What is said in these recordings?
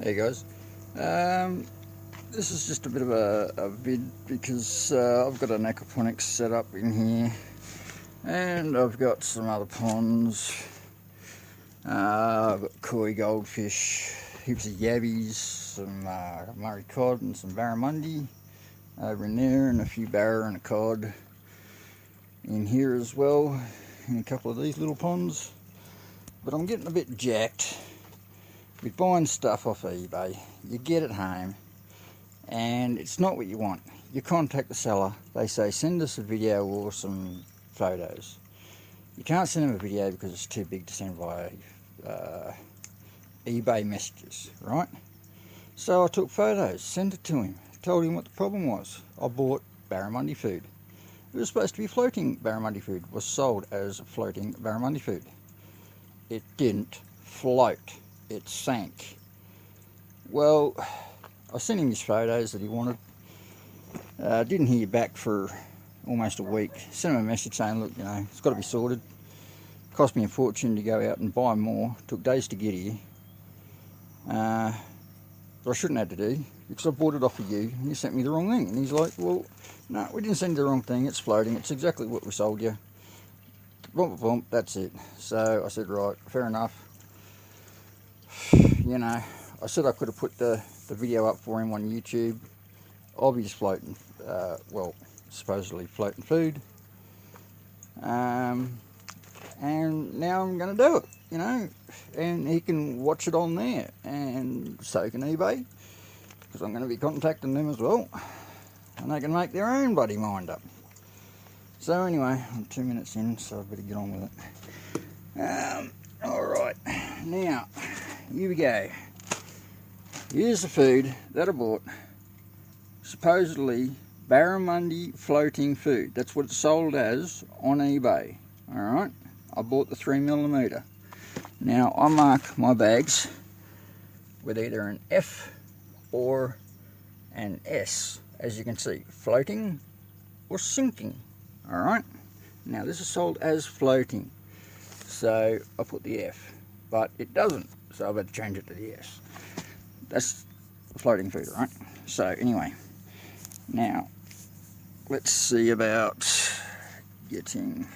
Hey guys, this is just a bit of a vid because I've got an aquaponics set up in here and I've got some other ponds. I've got koi goldfish, heaps of yabbies, some Murray cod and some barramundi over in there, and a few barra and a cod in here as well, in a couple of these little ponds. But I'm getting a bit jacked with buying stuff off eBay. You get it home and it's not what you want. You contact the seller, they say send us a video or some photos. You can't send them a video because it's too big to send via eBay messages, right? So I took photos, sent it to him, told him what the problem was. I bought barramundi food. It was supposed to be floating barramundi food, was sold as floating barramundi food. It didn't float. It sank. Well, I sent him his photos that he wanted. Didn't hear back for almost a week. Sent him a message saying, look, you know, it's got to be sorted. Cost me a fortune to go out and buy more. Took days to get here. But I shouldn't have to do, because I bought it off of you and you sent me the wrong thing. And he's like, well, no, we didn't send you the wrong thing. It's floating. It's exactly what we sold you. Boom, boom, that's it. So I said, right, fair enough. You know, I said I could have put the video up for him on YouTube. Obvious floating, well, supposedly floating food. And now I'm going to do it, you know, and he can watch it on there, and so can eBay, because I'm going to be contacting them as well, and they can make their own bloody mind up. So anyway, I'm 2 minutes in, so I better get on with it. Alright, now, here we go. Here's the food that I bought. Supposedly barramundi floating food. That's what it's sold as on eBay. Alright, I bought the 3mm. Now I mark my bags with either an F or an S, as you can see, floating or sinking. Alright, now this is sold as floating, so I put the F, but it doesn't, so I've had to change it to the S. That's floating food, right? So anyway, now let's see about getting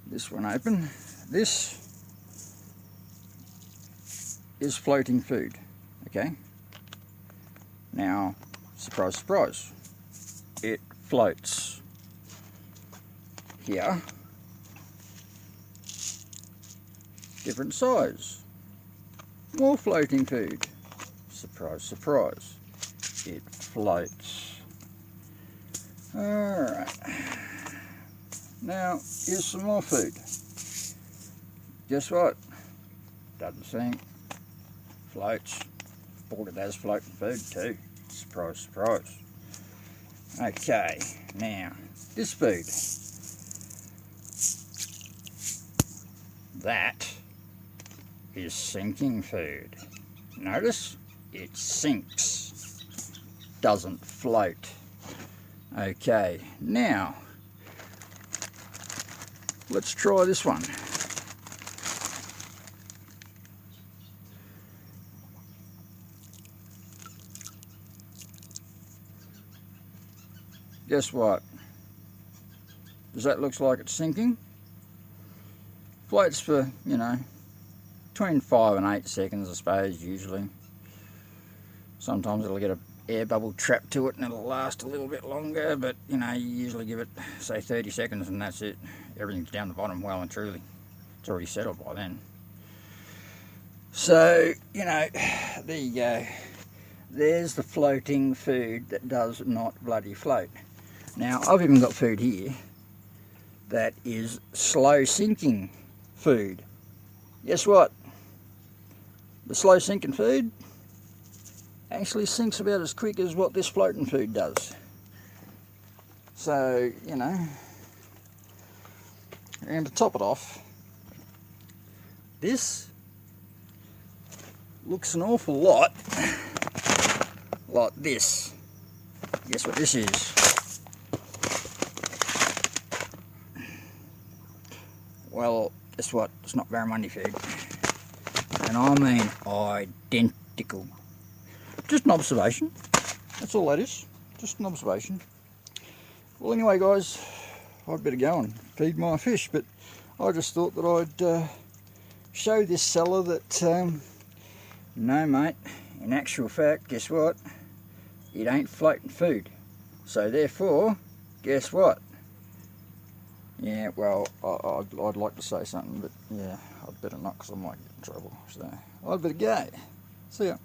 this one open. This is floating food, okay? Now, surprise, surprise, it floats here, different size, more floating food, surprise, surprise, it floats. Alright, now here's some more food. Guess what? Doesn't sink, floats. Bought it as floating food too, surprise, surprise. Okay, now this food, that is sinking food. Notice it sinks, doesn't float. Okay, now let's try this one. Guess what? Does that look like it's sinking? Floats for, you know, between 5 and 8 seconds, I suppose, usually. Sometimes it'll get an air bubble trapped to it and it'll last a little bit longer, but, you know, you usually give it, say, 30 seconds and that's it. Everything's down the bottom well and truly. It's already settled by then. So, you know, there you go. There's the floating food that does not bloody float. Now, I've even got food here that is slow sinking food. Guess what? The slow sinking food actually sinks about as quick as what this floating food does. So, you know, and to top it off, this looks an awful lot like this. Guess what this is? Well, guess what? It's not barramundi food. And I mean skeptical. Just an observation. That's all that is. Just an observation. Well, anyway, guys, I'd better go and feed my fish, but I just thought that I'd show this seller that, no, mate, in actual fact, guess what? It ain't floating food. So therefore, guess what? Yeah, well, I'd like to say something, but yeah, I'd better not because I might get in trouble. So I'd better go. See ya.